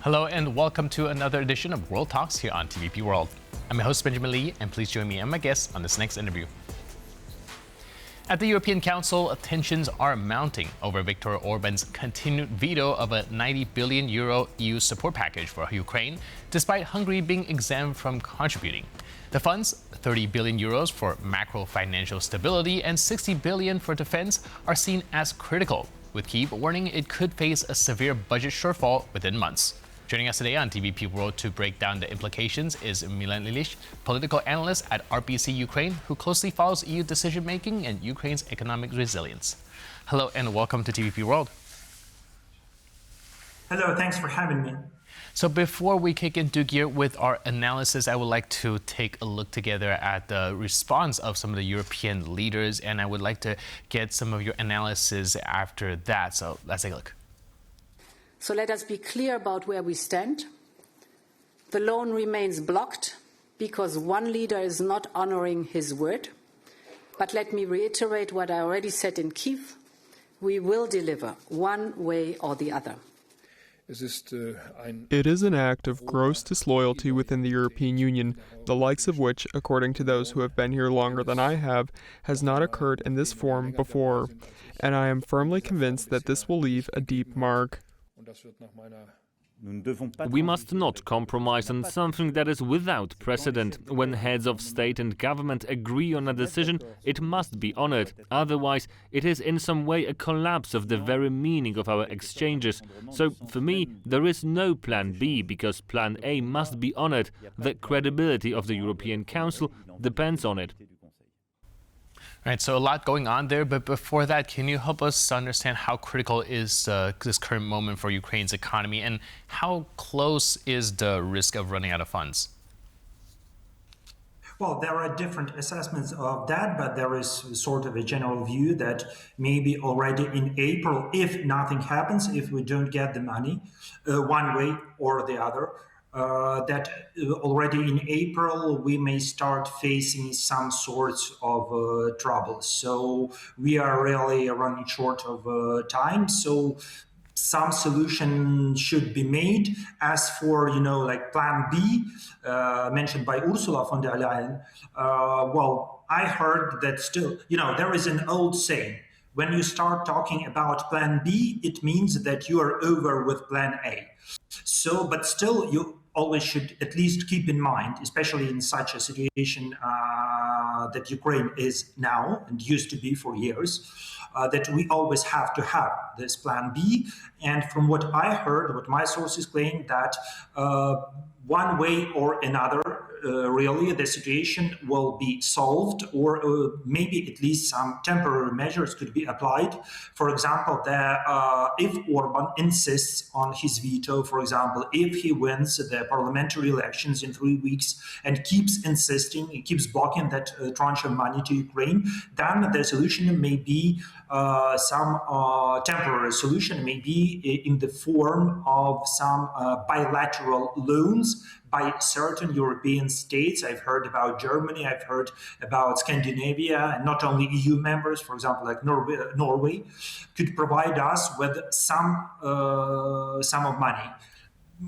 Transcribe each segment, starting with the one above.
Hello and welcome to another edition of World Talks here on TVP World. I'm your host Benjamin Lee, and please join me and my guests on this next interview. At the European Council, tensions are mounting over Viktor Orbán's continued veto of a €90 billion EU support package for Ukraine, despite Hungary being exempt from contributing. The funds, €30 billion for macro financial stability and €60 billion for defense, are seen as critical, with Kyiv warning it could face a severe budget shortfall within months. Joining us today on TVP World to break down the implications is Milan Lelich, political analyst at RBC-UKRAINE, who closely follows EU decision-making and Ukraine's economic resilience. Hello and welcome to TVP World. Hello, thanks for having me. So before we kick into gear with our analysis, I would like to take a look together at the response of some of the European leaders, and I would like to get some of your analysis after that. So let's take a look. So let us be clear about where we stand. The loan remains blocked because one leader is not honoring his word. But let me reiterate what I already said in Kyiv. We will deliver one way or the other. It is an act of gross disloyalty within the European Union, the likes of which, according to those who have been here longer than I have, has not occurred in this form before. And I am firmly convinced that this will leave a deep mark. We must not compromise on something that is without precedent. When heads of state and government agree on a decision, it must be honored. Otherwise, it is in some way a collapse of the very meaning of our exchanges. So, for me, there is no plan B, because plan A must be honored. The credibility of the European Council depends on it. Right, so a lot going on there, but before that, can you help us understand how critical is this current moment for Ukraine's economy, and how close is the risk of running out of funds? Well, there are different assessments of that, but there is sort of a general view that maybe already in April, if nothing happens, if we don't get the money one way or the other, that already in April we may start facing some sorts of trouble. So we are really running short of time. So some solution should be made. As for, like plan B, mentioned by Ursula von der Leyen, well, I heard that still, there is an old saying. When you start talking about plan B, it means that you are over with plan A. So, but still, you always should at least keep in mind, especially in such a situation that Ukraine is now and used to be for years, that we always have to have this plan B. And from what I heard, what my sources claim, that one way or another, really, the situation will be solved, or maybe at least some temporary measures could be applied. For example, if Orbán insists on his veto, for example, if he wins the parliamentary elections in 3 weeks and keeps insisting, he keeps blocking that tranche of money to Ukraine, then the solution may be some temporary solution, may be in the form of some bilateral loans by certain European states. I've heard about Germany, I've heard about Scandinavia, and not only EU members, for example, like Norway, could provide us with some of money.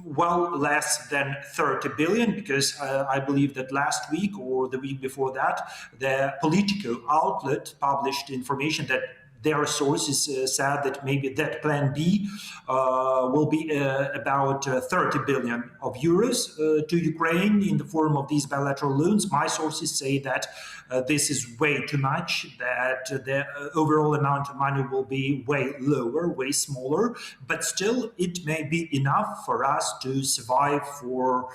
Well, less than 30 billion, because I believe that last week or the week before that, the Politico outlet published information that their sources said that maybe that plan B will be about 30 billion of euros to Ukraine in the form of these bilateral loans. My sources say that this is way too much, that the overall amount of money will be way lower, way smaller, but still it may be enough for us to survive for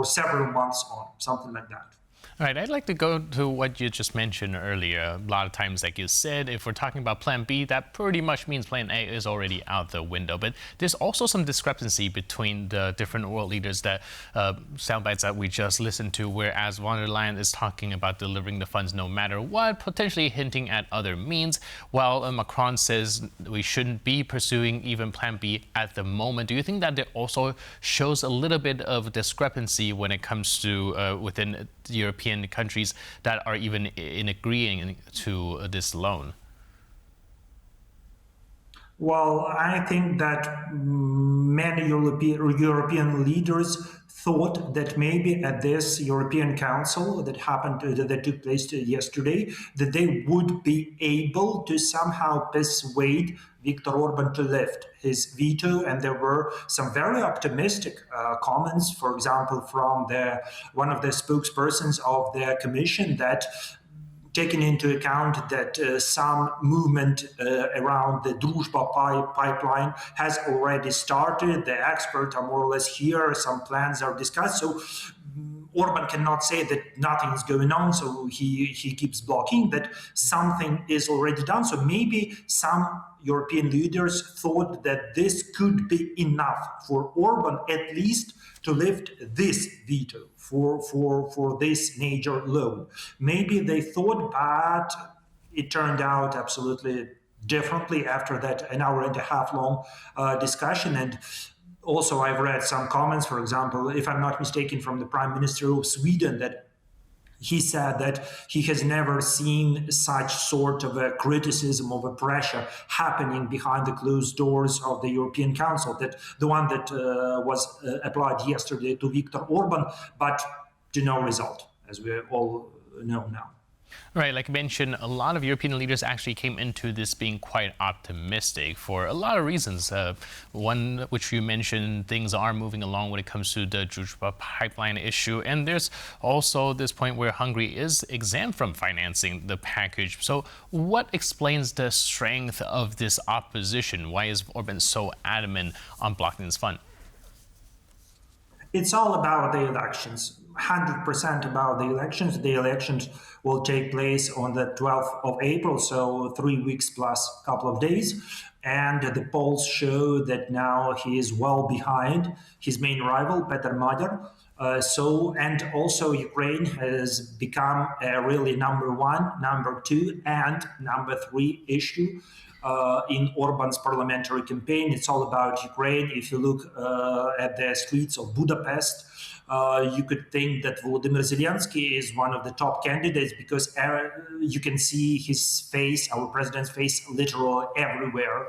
several months on, something like that. All right, I'd like to go to what you just mentioned earlier. A lot of times, like you said, if we're talking about plan B, that pretty much means plan A is already out the window. But there's also some discrepancy between the different world leaders, that sound bites that we just listened to, whereas von der Leyen is talking about delivering the funds no matter what, potentially hinting at other means, while Macron says we shouldn't be pursuing even plan B at the moment. Do you think that there also shows a little bit of discrepancy when it comes to within European countries that are even in agreeing to this loan? Well, I think that many European leaders thought that maybe at this European Council that took place yesterday, that they would be able to somehow persuade Viktor Orbán to lift his veto, and there were some very optimistic comments, for example, from one of the spokespersons of the Commission that, taking into account that some movement around the Druzhba pipeline has already started. The experts are more or less here. Some plans are discussed. So Orban cannot say that nothing is going on, so he keeps blocking, that something is already done. So maybe some European leaders thought that this could be enough for Orban at least to lift this veto for this major loan. Maybe they thought, but it turned out absolutely differently after that an hour and a half long discussion. And also, I've read some comments, for example, if I'm not mistaken, from the Prime Minister of Sweden, that he said that he has never seen such sort of a criticism of a pressure happening behind the closed doors of the European Council, that the one that was applied yesterday to Viktor Orban, but to no result, as we all know now. Right, like I mentioned, a lot of European leaders actually came into this being quite optimistic for a lot of reasons. One, which you mentioned, things are moving along when it comes to the Druzhba pipeline issue. And there's also this point where Hungary is exempt from financing the package. So what explains the strength of this opposition? Why is Orban so adamant on blocking this fund? It's all about the elections. 100% about the elections. The elections will take place on the 12th of April, so 3 weeks plus a couple of days. And the polls show that now he is well behind his main rival, Petr Magyar. And also Ukraine has become a really number one, number two, and number three issue in Orban's parliamentary campaign. It's all about Ukraine. If you look at the streets of Budapest, you could think that Volodymyr Zelensky is one of the top candidates because you can see his face, our president's face, literally everywhere.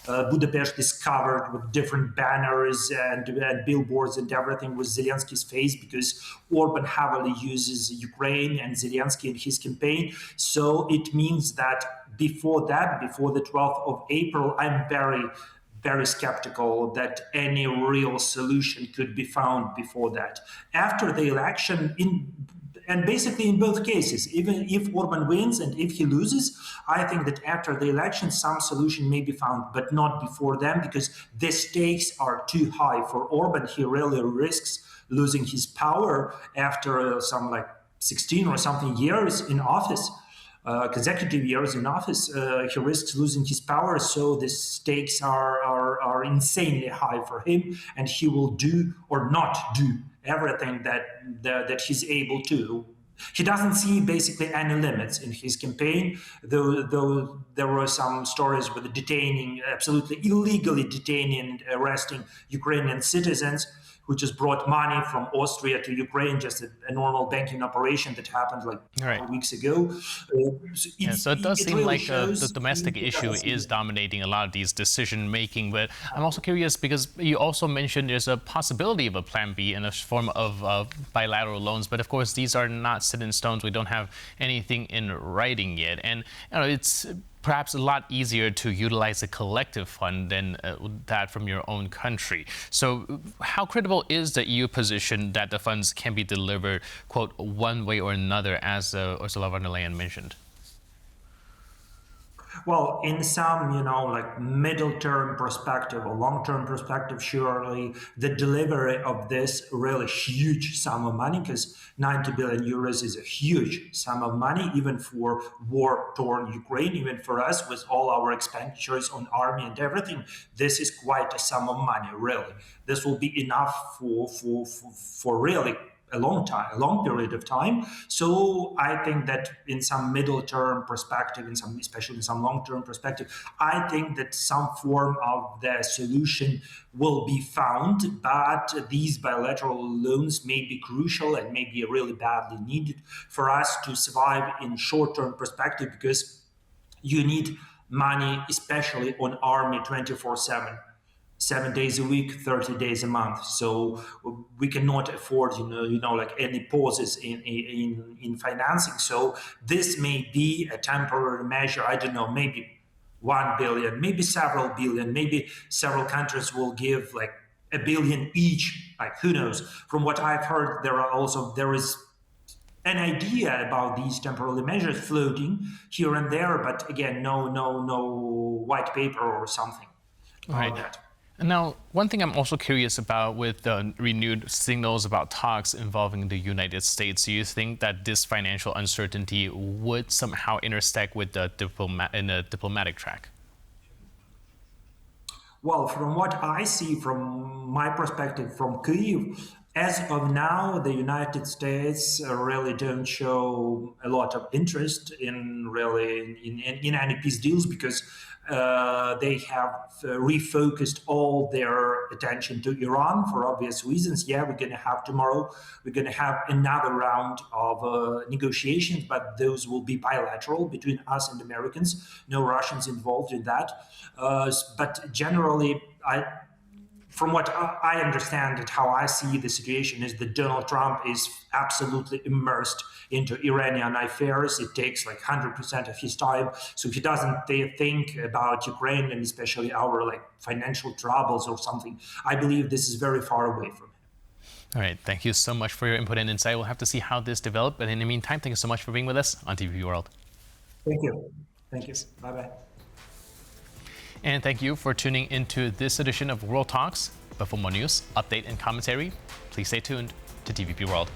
Budapest is covered with different banners and billboards and everything with Zelensky's face, because Orban heavily uses Ukraine and Zelensky in his campaign. So it means that before the 12th of April, I'm very skeptical that any real solution could be found before that. After the election, and basically in both cases, even if Orban wins and if he loses, I think that after the election, some solution may be found, but not before then, because the stakes are too high for Orban. He really risks losing his power after some 16 or something years in office. Consecutive years in office, he risks losing his power. So the stakes are insanely high for him, and he will do or not do everything that he's able to. He doesn't see basically any limits in his campaign, though there were some stories with absolutely illegally detaining and arresting Ukrainian citizens, who just brought money from Austria to Ukraine, just a normal banking operation that happened weeks ago. So it does seem like the domestic issue is dominating a lot of these decision making. But I'm also curious because you also mentioned there's a possibility of a plan B in a form of bilateral loans. But of course, these are not set in stones. We don't have anything in writing yet. And it's perhaps a lot easier to utilize a collective fund than that from your own country. So how credible is the EU position that the funds can be delivered, quote, one way or another, as Ursula von der Leyen mentioned? Well, in some, middle-term perspective or long-term perspective, surely the delivery of this really huge sum of money, because 90 billion euros is a huge sum of money, even for war-torn Ukraine, even for us with all our expenditures on army and everything. This is quite a sum of money, really. This will be enough for really a long period of time. So I think that in some middle-term perspective, especially in some long-term perspective, I think that some form of the solution will be found, but these bilateral loans may be crucial and may be really badly needed for us to survive in short-term perspective, because you need money, especially on army 24/7. 7 days a week, 30 days a month. So we cannot afford, like any pauses in financing. So this may be a temporary measure. I don't know, maybe 1 billion, maybe several billion, maybe several countries will give like $1 billion each. Like who knows? From what I've heard, there is an idea about these temporary measures floating here and there, but again, no white paper or something about that. Now, one thing I'm also curious about with the renewed signals about talks involving the United States, do you think that this financial uncertainty would somehow intersect with the diplomatic track? Well, from what I see from my perspective from Kyiv, as of now, the United States really don't show a lot of interest in any peace deals because they have refocused all their attention to Iran for obvious reasons. Yeah, we're going to have another round of negotiations, but those will be bilateral between us and Americans. No Russians involved in that. But generally, from what I understand and how I see the situation is that Donald Trump is absolutely immersed into Iranian affairs. It takes like 100% of his time. So he doesn't think about Ukraine and especially our like financial troubles or something. I believe this is very far away from him. All right. Thank you so much for your input and insight. We'll have to see how this develops. But in the meantime, thank you so much for being with us on TVP World. Thank you. Thank you. Bye-bye. And thank you for tuning into this edition of World Talks. But for more news, update, and commentary, please stay tuned to TVP World.